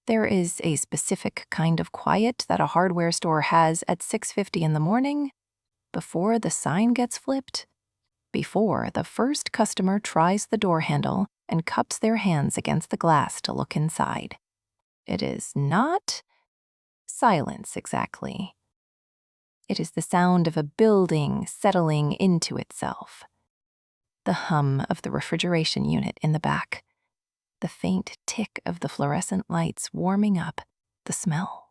There is a specific kind of quiet that a hardware store has at 6:50 in the morning, before the sign gets flipped, before the first customer tries the door handle and cups their hands against the glass to look inside. It is not silence exactly. It is the sound of a building settling into itself. The hum of the refrigeration unit in the back. The faint tick of the fluorescent lights warming up. The smell.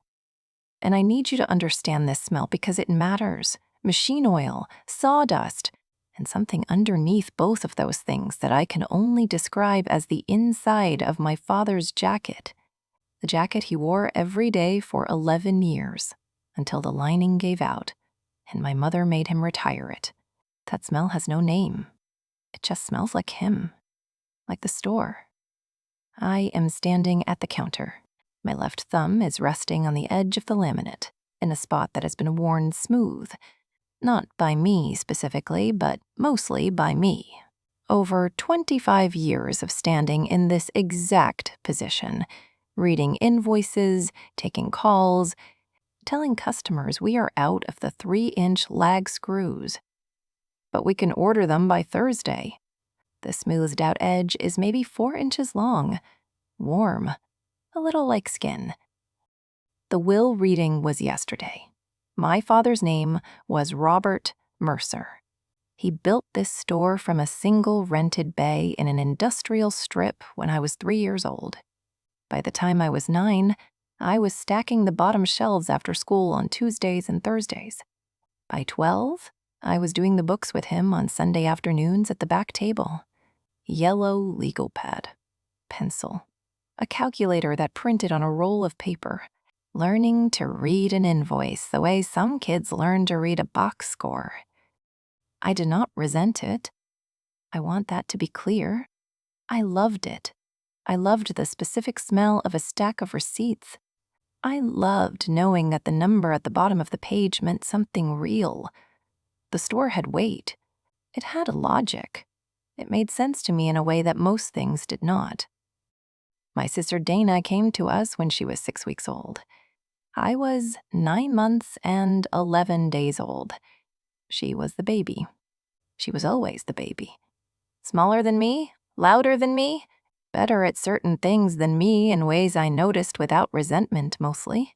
And I need you to understand this smell because it matters. Machine oil, sawdust, and something underneath both of those things that I can only describe as the inside of my father's jacket. The jacket he wore every day for 11 years, until the lining gave out, and my mother made him retire it. That smell has no name. It just smells like him, like the store. I am standing at the counter. My left thumb is resting on the edge of the laminate, in a spot that has been worn smooth. Not by me specifically, but mostly by me. Over 25 years of standing in this exact position, reading invoices, taking calls, telling customers we are out of the 3-inch lag screws. But we can order them by Thursday. The smoothed out edge is maybe 4 inches long, warm, a little like skin. The will reading was yesterday. My father's name was Robert Mercer. He built this store from a single rented bay in an industrial strip when I was 3 years old. By the time I was 9, I was stacking the bottom shelves after school on Tuesdays and Thursdays. By 12, I was doing the books with him on Sunday afternoons at the back table. Yellow legal pad, pencil, a calculator that printed on a roll of paper, learning to read an invoice the way some kids learn to read a box score. I did not resent it. I want that to be clear. I loved it. I loved the specific smell of a stack of receipts. I loved knowing that the number at the bottom of the page meant something real. The store had weight. It had a logic. It made sense to me in a way that most things did not. My sister Dana came to us when she was 6 weeks old. I was 9 months and 11 days old. She was the baby. She was always the baby. Smaller than me, louder than me, better at certain things than me in ways I noticed without resentment mostly.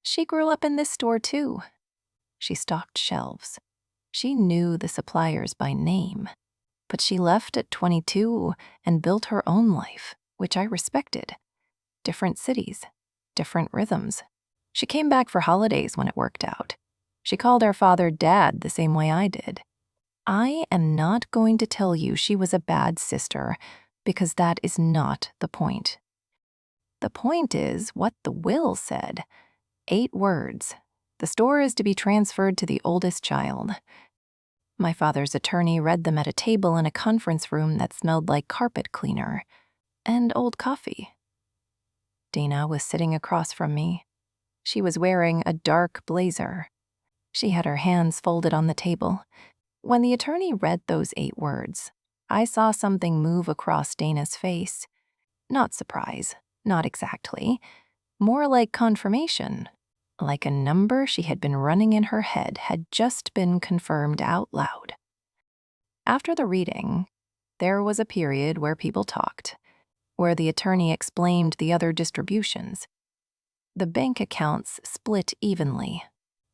She grew up in this store too. She stocked shelves. She knew the suppliers by name. But she left at 22 and built her own life, which I respected. Different cities, different rhythms. She came back for holidays when it worked out. She called our father Dad the same way I did. I am not going to tell you she was a bad sister, because that is not the point. The point is what the will said. 8 words. The store is to be transferred to the oldest child. My father's attorney read them at a table in a conference room that smelled like carpet cleaner and old coffee. Dana was sitting across from me. She was wearing a dark blazer. She had her hands folded on the table. When the attorney read those 8 words, I saw something move across Dana's face. Not surprise, not exactly. More like confirmation. Like a number she had been running in her head had just been confirmed out loud. After the reading, there was a period where people talked, where the attorney explained the other distributions. The bank accounts split evenly.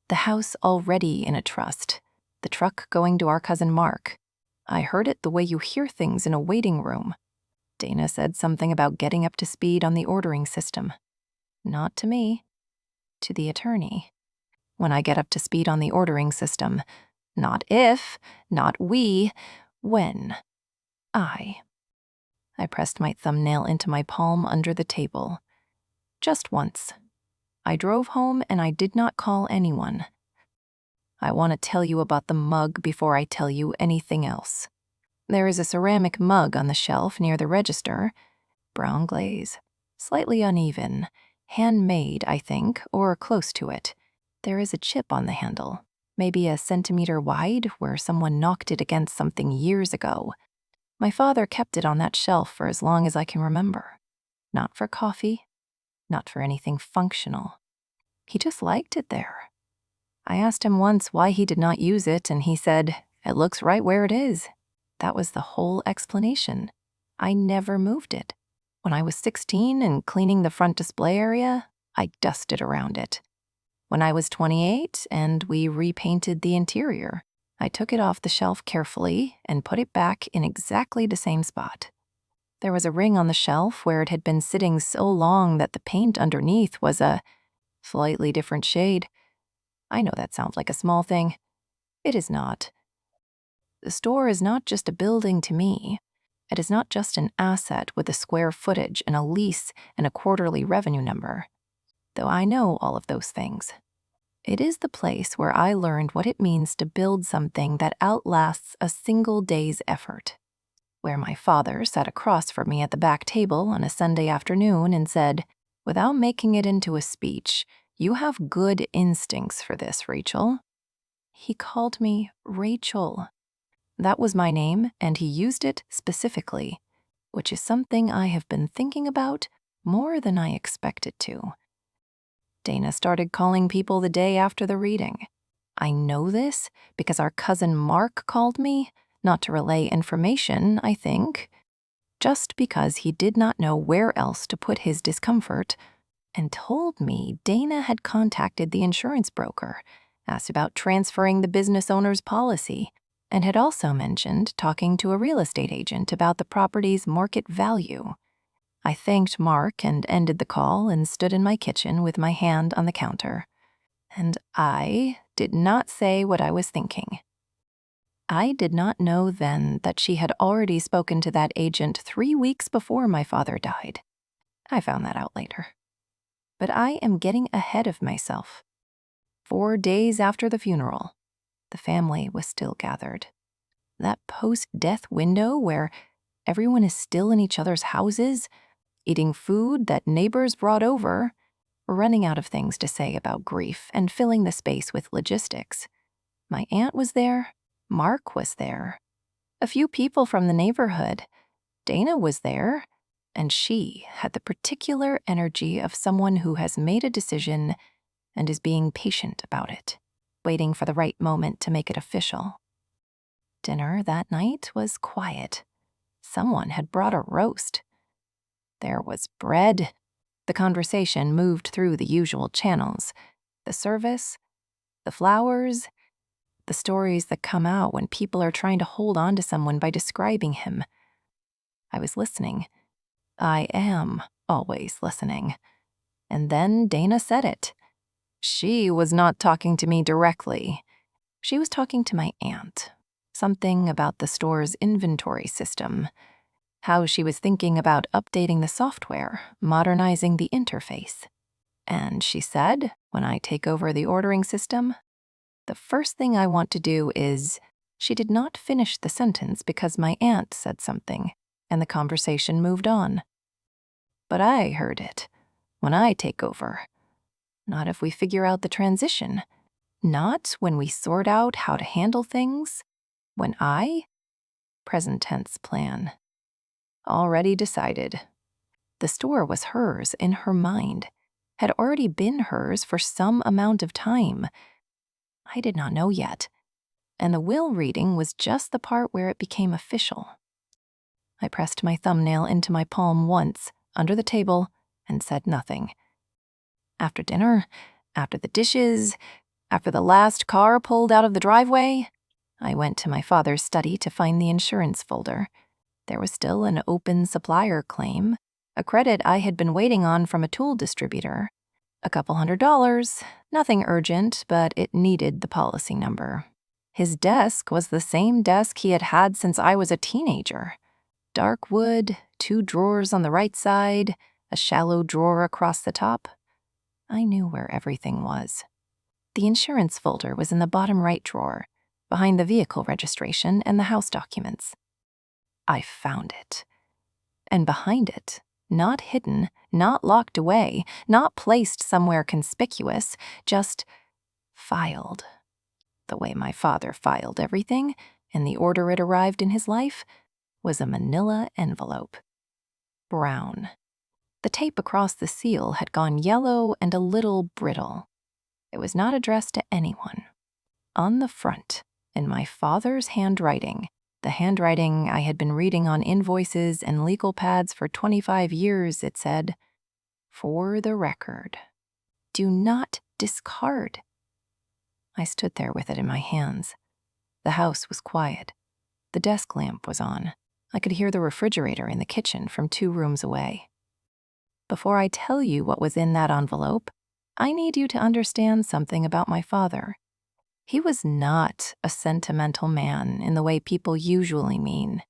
The house already in a trust. The truck going to our cousin Mark. I heard it the way you hear things in a waiting room. Dana said something about getting up to speed on the ordering system. Not to me. To the attorney. When I get up to speed on the ordering system. Not if, not we, when. I pressed my thumbnail into my palm under the table. Just once. I drove home and I did not call anyone. I want to tell you about the mug before I tell you anything else. There is a ceramic mug on the shelf near the register. Brown glaze. Slightly uneven. Handmade, I think, or close to it. There is a chip on the handle, maybe a centimeter wide, where someone knocked it against something years ago. My father kept it on that shelf for as long as I can remember. Not for coffee, not for anything functional. He just liked it there. I asked him once why he did not use it, and he said, "It looks right where it is." That was the whole explanation. I never moved it. When I was 16 and cleaning the front display area, I dusted around it. When I was 28 and we repainted the interior, I took it off the shelf carefully and put it back in exactly the same spot. There was a ring on the shelf where it had been sitting so long that the paint underneath was a slightly different shade. I know that sounds like a small thing. It is not. The store is not just a building to me. It is not just an asset with a square footage and a lease and a quarterly revenue number, though I know all of those things. It is the place where I learned what it means to build something that outlasts a single day's effort, where my father sat across from me at the back table on a Sunday afternoon and said, without making it into a speech, "You have good instincts for this, Rachel." He called me Rachel. That was my name, and he used it specifically, which is something I have been thinking about more than I expected to. Dana started calling people the day after the reading. I know this because our cousin Mark called me, not to relay information, I think, just because he did not know where else to put his discomfort, and told me Dana had contacted the insurance broker, asked about transferring the business owner's policy, and had also mentioned talking to a real estate agent about the property's market value. I thanked Mark and ended the call and stood in my kitchen with my hand on the counter. And I did not say what I was thinking. I did not know then that she had already spoken to that agent 3 weeks before my father died. I found that out later. But I am getting ahead of myself. 4 days after the funeral, the family was still gathered. That post-death window where everyone is still in each other's houses, eating food that neighbors brought over, running out of things to say about grief and filling the space with logistics. My aunt was there, Mark was there, a few people from the neighborhood. Dana was there, and she had the particular energy of someone who has made a decision and is being patient about it, waiting for the right moment to make it official. Dinner that night was quiet. Someone had brought a roast. There was bread. The conversation moved through the usual channels. The service, the flowers, the stories that come out when people are trying to hold on to someone by describing him. I was listening. I am always listening. And then Dana said it. She was not talking to me directly. She was talking to my aunt. Something about the store's inventory system. How she was thinking about updating the software, modernizing the interface. And she said, when I take over the ordering system, the first thing I want to do is... She did not finish the sentence because my aunt said something, and the conversation moved on. But I heard it. When I take over. Not if we figure out the transition. Not when we sort out how to handle things. When I... Present tense plan. Already decided. The store was hers in her mind, had already been hers for some amount of time. I did not know yet, and the will reading was just the part where it became official. I pressed my thumbnail into my palm once, under the table, and said nothing. After dinner, after the dishes, after the last car pulled out of the driveway, I went to my father's study to find the insurance folder. There was still an open supplier claim, a credit I had been waiting on from a tool distributor. A couple $100, nothing urgent, but it needed the policy number. His desk was the same desk he had had since I was a teenager. Dark wood, 2 drawers on the right side, a shallow drawer across the top. I knew where everything was. The insurance folder was in the bottom right drawer, behind the vehicle registration and the house documents. I found it. And behind it, not hidden, not locked away, not placed somewhere conspicuous, just filed. The way my father filed everything, in the order it arrived in his life, was a manila envelope. Brown. The tape across the seal had gone yellow and a little brittle. It was not addressed to anyone. On the front, in my father's handwriting, the handwriting I had been reading on invoices and legal pads for 25 years, it said, "For the record, do not discard." I stood there with it in my hands. The house was quiet. The desk lamp was on. I could hear the refrigerator in the kitchen from 2 rooms away. Before I tell you what was in that envelope, I need you to understand something about my father. He was not a sentimental man in the way people usually mean.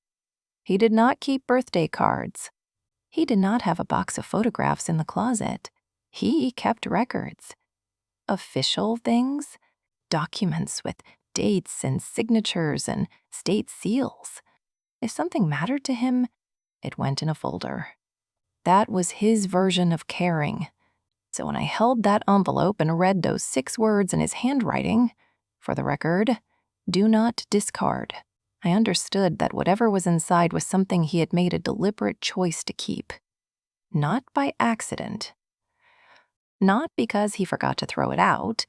He did not keep birthday cards. He did not have a box of photographs in the closet. He kept records. Official things, documents with dates and signatures and state seals. If something mattered to him, it went in a folder. That was his version of caring. So when I held that envelope and read those 6 words in his handwriting, "For the record, do not discard," I understood that whatever was inside was something he had made a deliberate choice to keep. Not by accident. Not because he forgot to throw it out.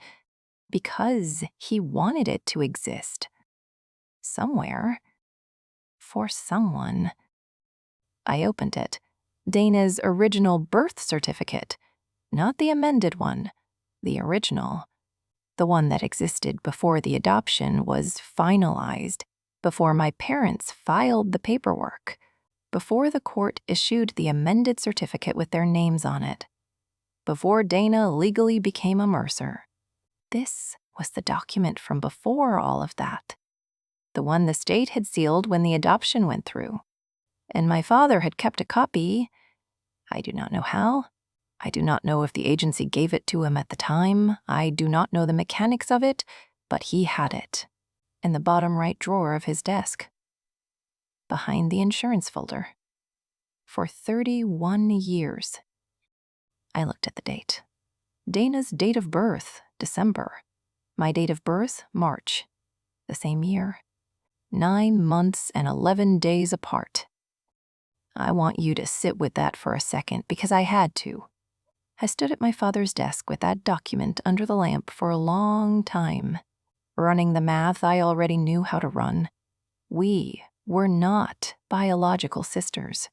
Because he wanted it to exist. Somewhere. For someone. I opened it. Dana's original birth certificate. Not the amended one. The original. The one that existed before the adoption was finalized, before my parents filed the paperwork, before the court issued the amended certificate with their names on it, before Dana legally became a Mercer. This was the document from before all of that. The one the state had sealed when the adoption went through. And my father had kept a copy. I do not know how. I do not know if the agency gave it to him at the time. I do not know the mechanics of it, but he had it in the bottom right drawer of his desk, behind the insurance folder. For 31 years. I looked at the date. Dana's date of birth, December. My date of birth, March. The same year. 9 months and 11 days apart. I want you to sit with that for a second because I had to. I stood at my father's desk with that document under the lamp for a long time, running the math I already knew how to run. We were not biological sisters.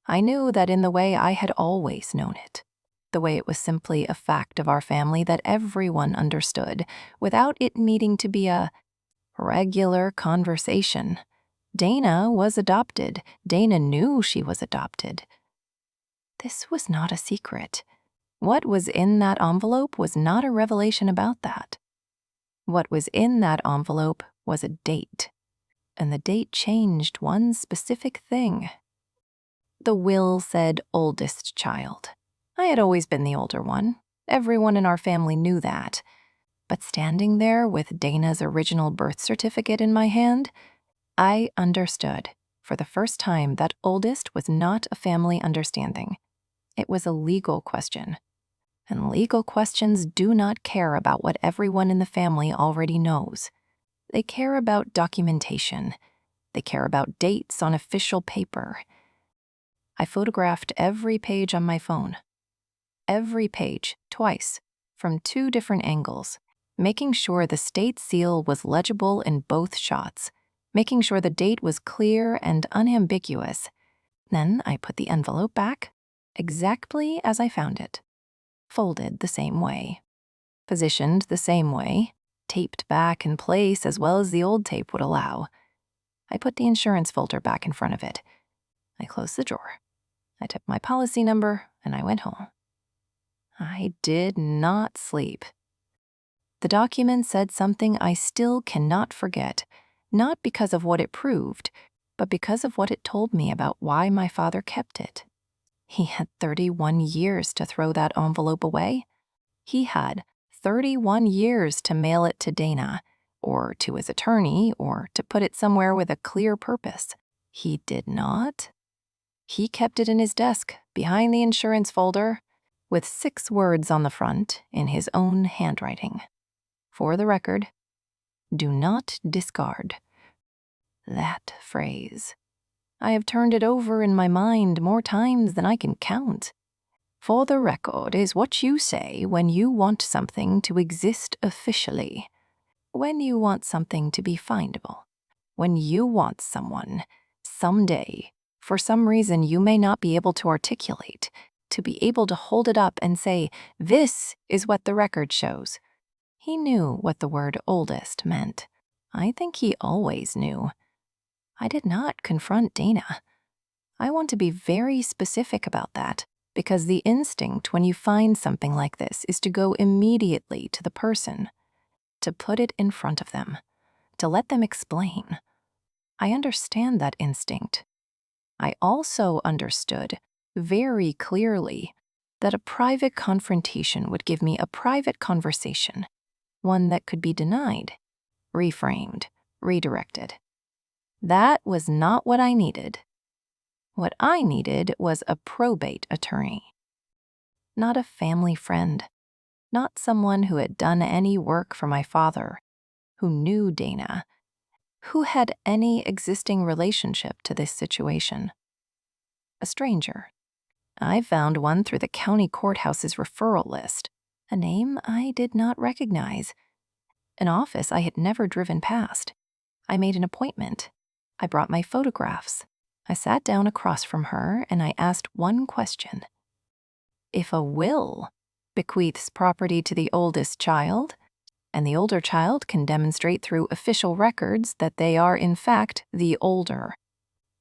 I knew that in the way I had always known it, the way it was simply a fact of our family that everyone understood, without it needing to be a regular conversation. Dana was adopted. Dana knew she was adopted. This was not a secret. What was in that envelope was not a revelation about that. What was in that envelope was a date, and the date changed one specific thing. The will said oldest child. I had always been the older one. Everyone in our family knew that. But standing there with Dana's original birth certificate in my hand, I understood, for the first time, that oldest was not a family understanding. It was a legal question. And legal questions do not care about what everyone in the family already knows. They care about documentation. They care about dates on official paper. I photographed every page on my phone. Every page, twice, from 2 different angles, making sure the state seal was legible in both shots, making sure the date was clear and unambiguous. Then I put the envelope back, exactly as I found it, folded the same way, positioned the same way, taped back in place as well as the old tape would allow. I put the insurance folder back in front of it. I closed the drawer. I took my policy number and I went home. I did not sleep. The document said something I still cannot forget, not because of what it proved, but because of what it told me about why my father kept it. He had 31 years to throw that envelope away. He had 31 years to mail it to Dana, or to his attorney, or to put it somewhere with a clear purpose. He did not. He kept it in his desk, behind the insurance folder, with 6 words on the front in his own handwriting. For the record, do not discard. That phrase. I have turned it over in my mind more times than I can count. For the record is what you say when you want something to exist officially. When you want something to be findable. When you want someone, someday, for some reason you may not be able to articulate, to be able to hold it up and say, this is what the record shows. He knew what the word oldest meant. I think he always knew. I did not confront Dana. I want to be very specific about that, because the instinct when you find something like this is to go immediately to the person, to put it in front of them, to let them explain. I understand that instinct. I also understood very clearly that a private confrontation would give me a private conversation, one that could be denied, reframed, redirected. That was not what I needed. What I needed was a probate attorney. Not a family friend, not someone who had done any work for my father, who knew Dana, who had any existing relationship to this situation. A stranger. I found one through the county courthouse's referral list, a name I did not recognize, an office I had never driven past. I made an appointment. I brought my photographs. I sat down across from her and I asked one question. If a will bequeaths property to the oldest child, and the older child can demonstrate through official records that they are in fact the older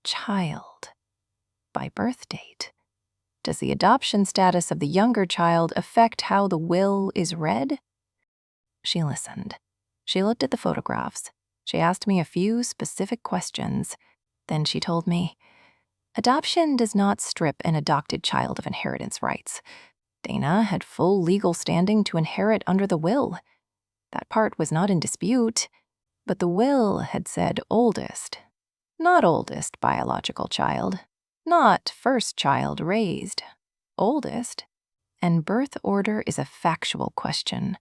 child by birth date, does the adoption status of the younger child affect how the will is read? She listened. She looked at the photographs. She asked me a few specific questions. Then she told me, adoption does not strip an adopted child of inheritance rights. Dana had full legal standing to inherit under the will. That part was not in dispute, but the will had said oldest, not oldest biological child, not first child raised, oldest. And birth order is a factual question.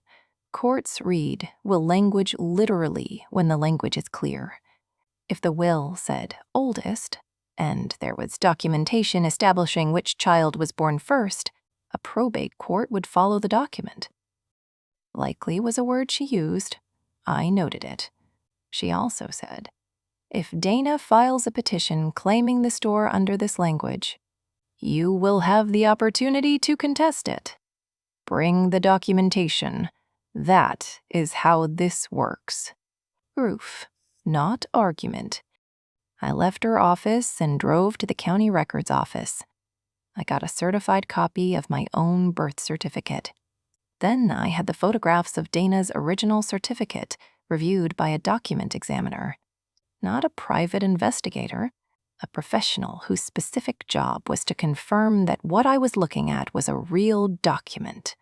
Courts read will language literally when the language is clear. If the will said oldest, and there was documentation establishing which child was born first, a probate court would follow the document. Likely was a word she used. I noted it. She also said, if Dana files a petition claiming the store under this language, you will have the opportunity to contest it. Bring the documentation. That is how this works. Proof, not argument. I left her office and drove to the county records office. I got a certified copy of my own birth certificate. Then I had the photographs of Dana's original certificate reviewed by a document examiner. Not a private investigator, a professional whose specific job was to confirm that what I was looking at was a real document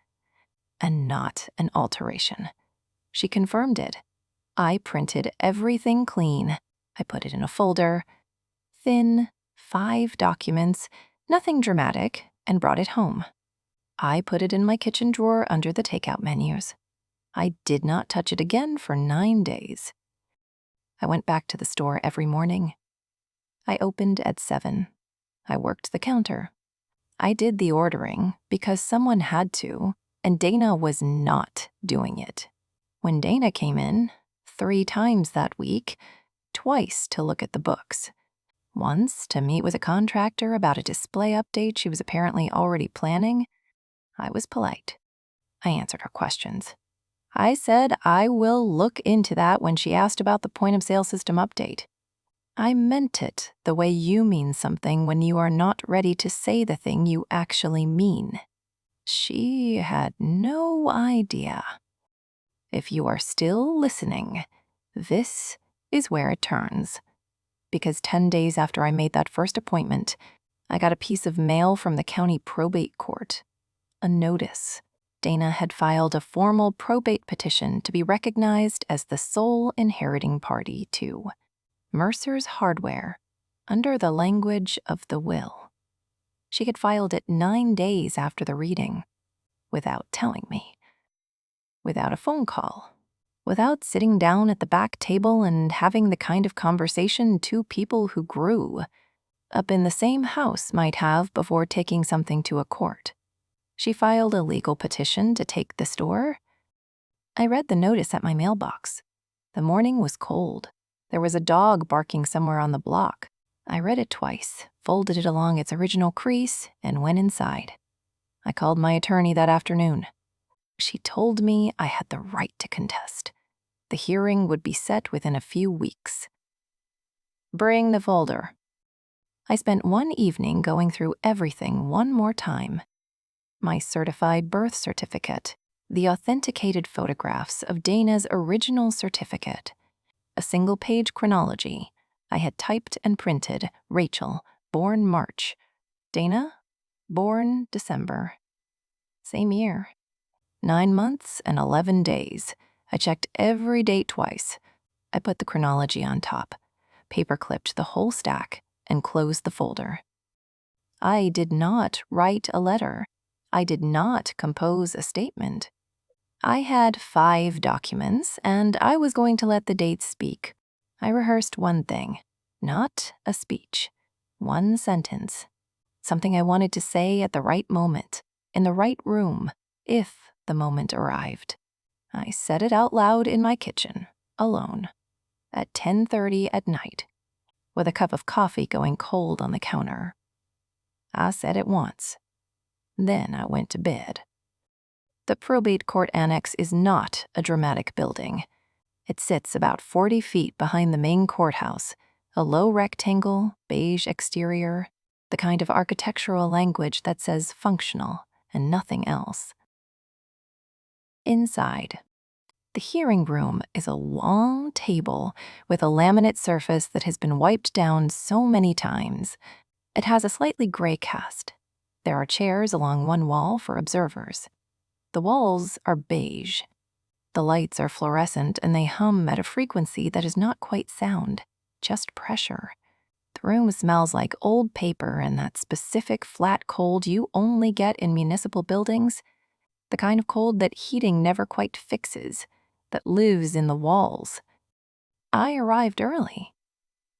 and not an alteration. She confirmed it. I printed everything clean. I put it in a folder, thin, 5 documents, nothing dramatic, and brought it home. I put it in my kitchen drawer under the takeout menus. I did not touch it again for 9 days. I went back to the store every morning. I opened at 7. I worked the counter. I did the ordering because someone had to, and Dana was not doing it. When Dana came in, 3 times that week, twice to look at the books. Once to meet with a contractor about a display update she was apparently already planning. I was polite. I answered her questions. I said I will look into that when she asked about the point-of-sale system update. I meant it the way you mean something when you are not ready to say the thing you actually mean. She had no idea. If you are still listening, this is where it turns. Because 10 days after I made that first appointment, I got a piece of mail from the county probate court. A notice. Dana had filed a formal probate petition to be recognized as the sole inheriting party to Mercer's Hardware under the language of the will. She had filed it 9 days after the reading, without telling me, without a phone call, without sitting down at the back table and having the kind of conversation 2 people who grew up in the same house might have before taking something to a court. She filed a legal petition to take the store. I read the notice at my mailbox. The morning was cold. There was a dog barking somewhere on the block. I read it twice, folded it along its original crease, and went inside. I called my attorney that afternoon. She told me I had the right to contest. The hearing would be set within a few weeks. Bring the folder. I spent one evening going through everything one more time. My certified birth certificate, the authenticated photographs of Dana's original certificate, a single-page chronology. I had typed and printed Rachel, born March. Dana, born December. Same year. 9 months and 11 days. I checked every date twice. I put the chronology on top, paper-clipped the whole stack, and closed the folder. I did not write a letter. I did not compose a statement. I had 5 documents, and I was going to let the dates speak. I rehearsed one thing, not a speech. One sentence. Something I wanted to say at the right moment, in the right room, if the moment arrived. I said it out loud in my kitchen, alone, at 10:30 at night, with a cup of coffee going cold on the counter. I said it once. Then I went to bed. The probate court annex is not a dramatic building. It sits about 40 feet behind the main courthouse, a low rectangle, beige exterior, the kind of architectural language that says functional and nothing else. Inside, the hearing room is a long table with a laminate surface that has been wiped down so many times. It has a slightly gray cast. There are chairs along one wall for observers. The walls are beige. The lights are fluorescent and they hum at a frequency that is not quite sound, just pressure. The room smells like old paper and that specific flat cold you only get in municipal buildings, the kind of cold that heating never quite fixes, that lives in the walls. I arrived early.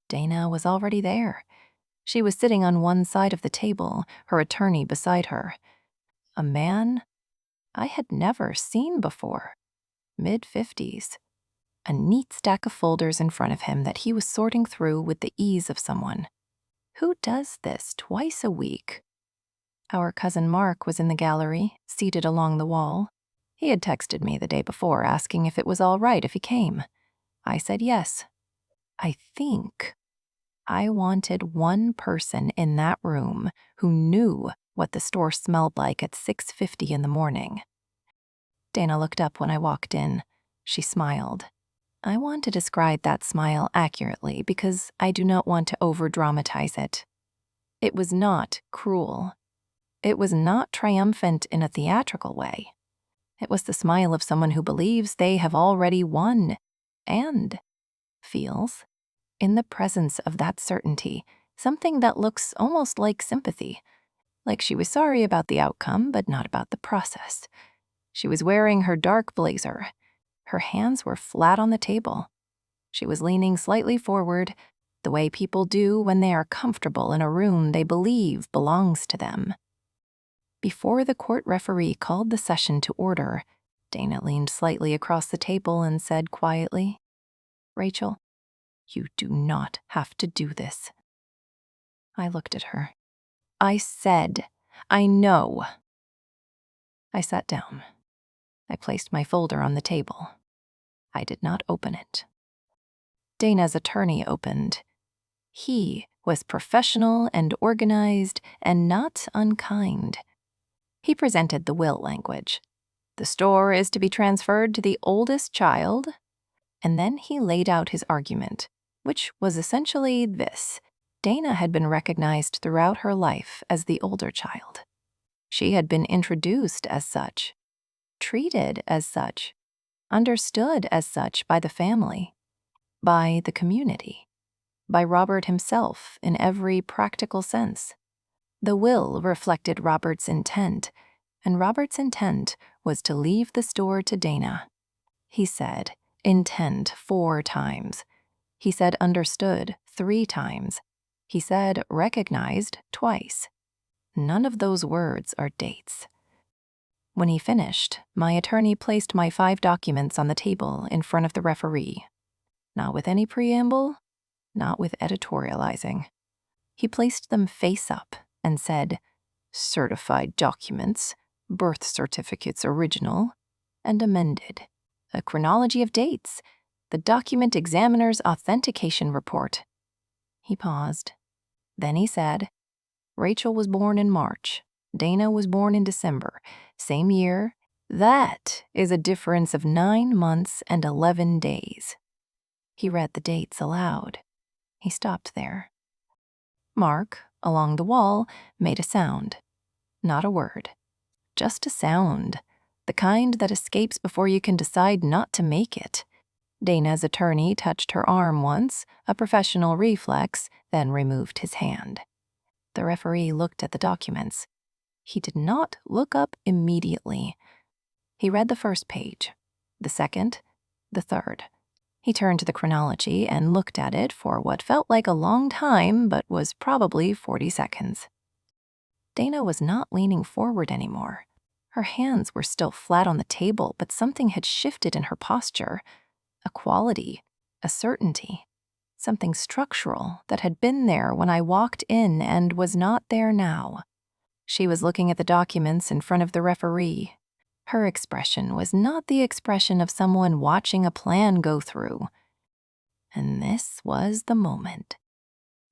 Dana was already there. She was sitting on one side of the table, her attorney beside her. A man I had never seen before, mid-50s. A neat stack of folders in front of him that he was sorting through with the ease of someone. Who does this twice a week? Our cousin Mark was in the gallery, seated along the wall. He had texted me the day before asking if it was all right if he came. I said yes. I think I wanted one person in that room who knew what the store smelled like at 6:50 in the morning. Dana looked up when I walked in. She smiled. I want to describe that smile accurately because I do not want to over-dramatize it. It was not cruel. It was not triumphant in a theatrical way. It was the smile of someone who believes they have already won and feels, in the presence of that certainty, something that looks almost like sympathy, like she was sorry about the outcome but not about the process. She was wearing her dark blazer. Her hands were flat on the table. She was leaning slightly forward, the way people do when they are comfortable in a room they believe belongs to them. Before the court referee called the session to order, Dana leaned slightly across the table and said quietly, "Rachel, you do not have to do this." I looked at her. I said, "I know." I sat down. I placed my folder on the table. I did not open it. Dana's attorney opened. He was professional and organized and not unkind. He presented the will language. The store is to be transferred to the oldest child. And then he laid out his argument, which was essentially this. Dana had been recognized throughout her life as the older child. She had been introduced as such, treated as such, understood as such by the family, by the community, by Robert himself in every practical sense. The will reflected Robert's intent, and Robert's intent was to leave the store to Dana. He said, "Intend" 4 times. He said "understood" 3 times. He said "recognized" twice. None of those words are dates. When he finished, my attorney placed my 5 documents on the table in front of the referee. Not with any preamble, not with editorializing. He placed them face up and said, "Certified documents, birth certificates original, and amended. A chronology of dates, the document examiner's authentication report." He paused. Then he said, "Rachel was born in March. Dana was born in December. Same year. That is a difference of 9 months and 11 days." He read the dates aloud. He stopped there. Mark, along the wall, made a sound. Not a word. Just a sound. The kind that escapes before you can decide not to make it. Dana's attorney touched her arm once, a professional reflex, then removed his hand. The referee looked at the documents. He did not look up immediately. He read the first page, the second, the third. He turned to the chronology and looked at it for what felt like a long time, but was probably 40 seconds. Dana was not leaning forward anymore. Her hands were still flat on the table, but something had shifted in her posture. A quality, a certainty, something structural that had been there when I walked in and was not there now. She was looking at the documents in front of the referee. Her expression was not the expression of someone watching a plan go through. And this was the moment.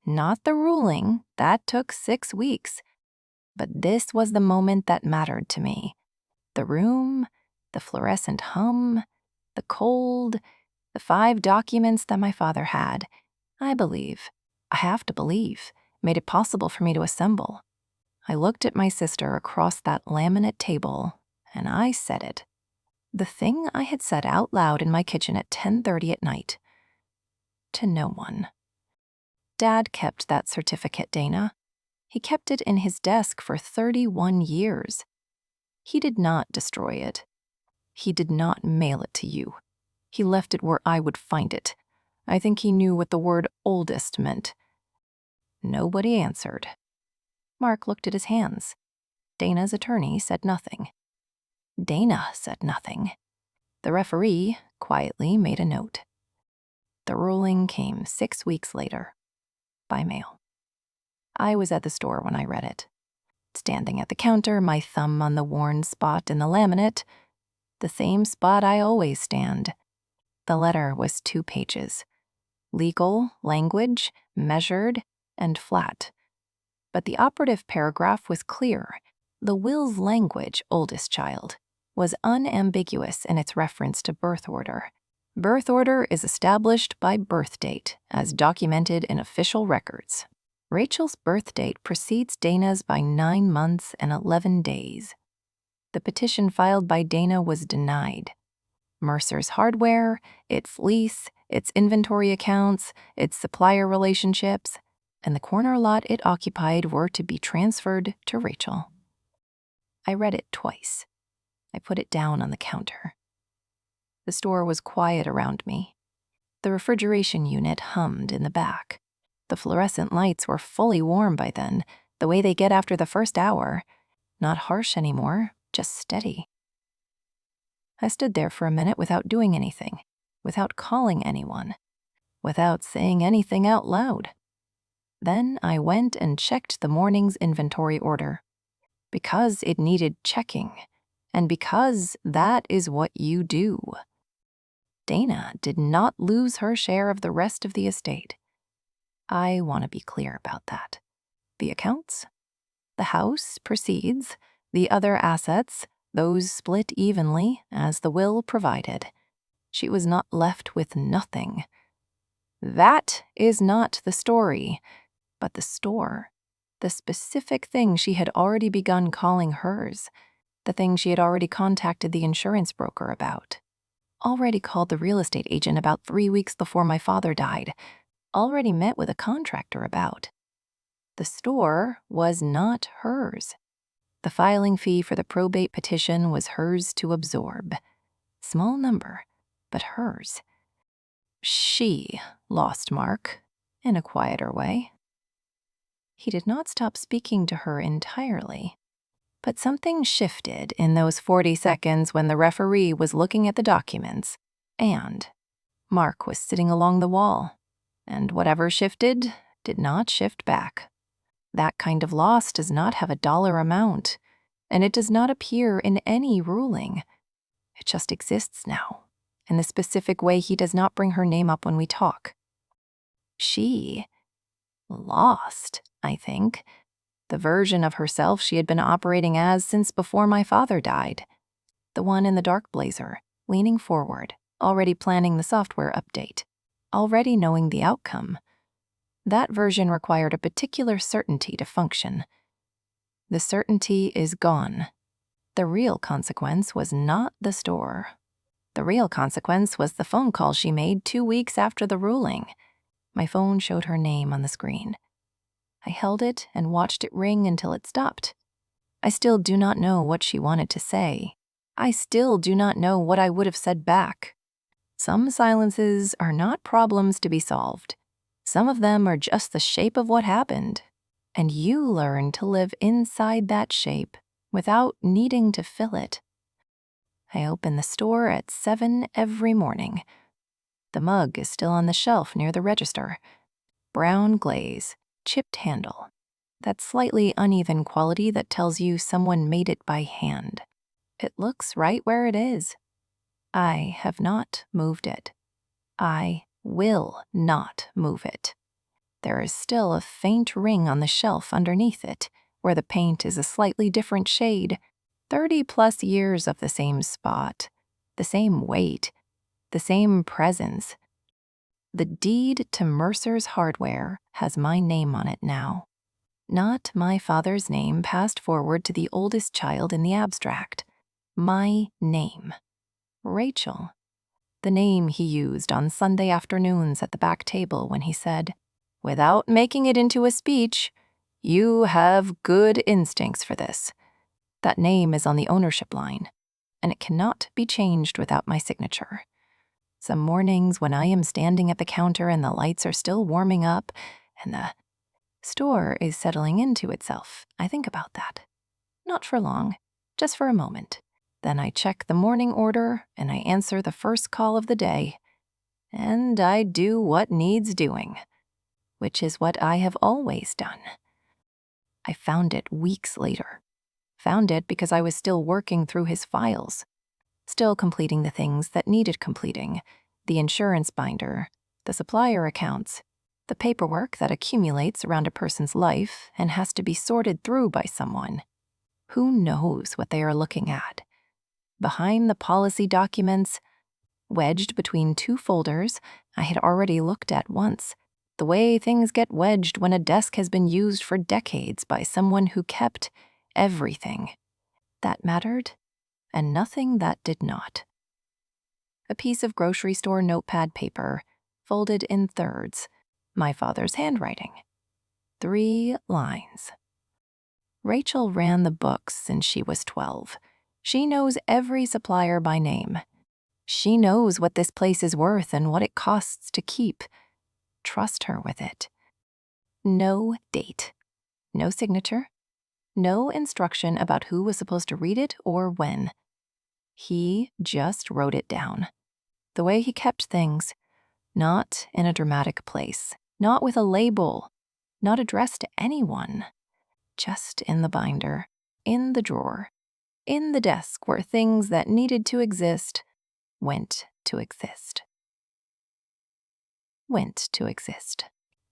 Not the ruling, that took 6 weeks. But this was the moment that mattered to me. The room, the fluorescent hum, the cold, the 5 documents that my father had, I have to believe, made it possible for me to assemble. I looked at my sister across that laminate table, and I said it. The thing I had said out loud in my kitchen at 10:30 at night. To no one. Dad kept that certificate, Dana. He kept it in his desk for 31 years. He did not destroy it. He did not mail it to you. He left it where I would find it. I think he knew what the word oldest meant. Nobody answered. Mark looked at his hands. Dana's attorney said nothing. Dana said nothing. The referee quietly made a note. The ruling came 6 weeks later, by mail. I was at the store when I read it. Standing at the counter, my thumb on the worn spot in the laminate, the same spot I always stand. The letter was 2 pages. Legal, language, measured, and flat. But the operative paragraph was clear. The will's language, oldest child, was unambiguous in its reference to birth order. Birth order is established by birth date, as documented in official records. Rachel's birth date precedes Dana's by 9 months and 11 days. The petition filed by Dana was denied. Mercer's hardware, its lease, its inventory accounts, its supplier relationships, and the corner lot it occupied were to be transferred to Rachel. I read it twice. I put it down on the counter. The store was quiet around me. The refrigeration unit hummed in the back. The fluorescent lights were fully warm by then, the way they get after the first hour. Not harsh anymore, just steady. I stood there for a minute without doing anything, without calling anyone, without saying anything out loud. Then I went and checked the morning's inventory order. Because it needed checking, and because that is what you do. Dana did not lose her share of the rest of the estate. I want to be clear about that. The accounts, the house proceeds, the other assets, those split evenly as the will provided. She was not left with nothing. That is not the story, but the store. The specific thing she had already begun calling hers, the thing she had already contacted the insurance broker about, already called the real estate agent about 3 weeks before my father died, already met with a contractor about. The store was not hers. The filing fee for the probate petition was hers to absorb. Small number, but hers. She lost Mark, in a quieter way. He did not stop speaking to her entirely, But something shifted in those 40 seconds when the referee was looking at the documents, and Mark was sitting along the wall, and whatever shifted did not shift back. That kind of loss does not have a dollar amount, and it does not appear in any ruling. It just exists now, in the specific way he does not bring her name up when we talk. She lost, I think, the version of herself she had been operating as since before my father died. The one in the dark blazer, leaning forward, already planning the software update, already knowing the outcome. That version required a particular certainty to function. The certainty is gone. The real consequence was not the store. The real consequence was the phone call she made 2 weeks after the ruling. My phone showed her name on the screen. I held it and watched it ring until it stopped. I still do not know what she wanted to say. I still do not know what I would have said back. Some silences are not problems to be solved. Some of them are just the shape of what happened. And you learn to live inside that shape without needing to fill it. I open the store at 7 every morning. The mug is still on the shelf near the register. Brown glaze, chipped handle. That slightly uneven quality that tells you someone made it by hand. It looks right where it is. I have not moved it. I will not move it. There is still a faint ring on the shelf underneath it, where the paint is a slightly different shade. 30+ years of the same spot, the same weight, the same presence. The deed to Mercer's Hardware has my name on it now. Not my father's name passed forward to the oldest child in the abstract. My name. Rachel. The name he used on Sunday afternoons at the back table when he said, "Without making it into a speech, you have good instincts for this." That name is on the ownership line, and it cannot be changed without my signature. Some mornings when I am standing at the counter and the lights are still warming up and the store is settling into itself, I think about that. Not for long, just for a moment. Then I check the morning order and I answer the first call of the day. And I do what needs doing, which is what I have always done. I found it weeks later. Found it because I was still working through his files, still completing the things that needed completing, the insurance binder, the supplier accounts, the paperwork that accumulates around a person's life and has to be sorted through by someone. Who knows what they are looking at? Behind the policy documents, wedged between 2 folders I had already looked at once, the way things get wedged when a desk has been used for decades by someone who kept everything that mattered and nothing that did not. A piece of grocery store notepad paper, folded in thirds, my father's handwriting. 3 lines. Rachel ran the books since she was 12. She knows every supplier by name. She knows what this place is worth and what it costs to keep. Trust her with it. No date. No signature. No instruction about who was supposed to read it or when. He just wrote it down. The way he kept things. Not in a dramatic place. Not with a label. Not addressed to anyone. Just in the binder. In the drawer. In the desk where things that needed to exist went to exist. Went to exist.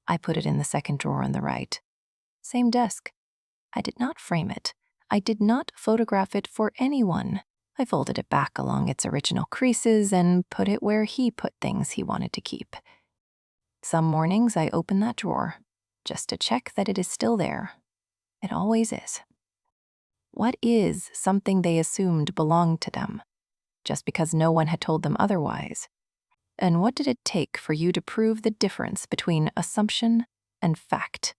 I put it in the second drawer on the right. Same desk. I did not frame it. I did not photograph it for anyone. I folded it back along its original creases and put it where he put things he wanted to keep. Some mornings I open that drawer, just to check that it is still there. It always is. What is something they assumed belonged to them, just because no one had told them otherwise? And what did it take for you to prove the difference between assumption and fact?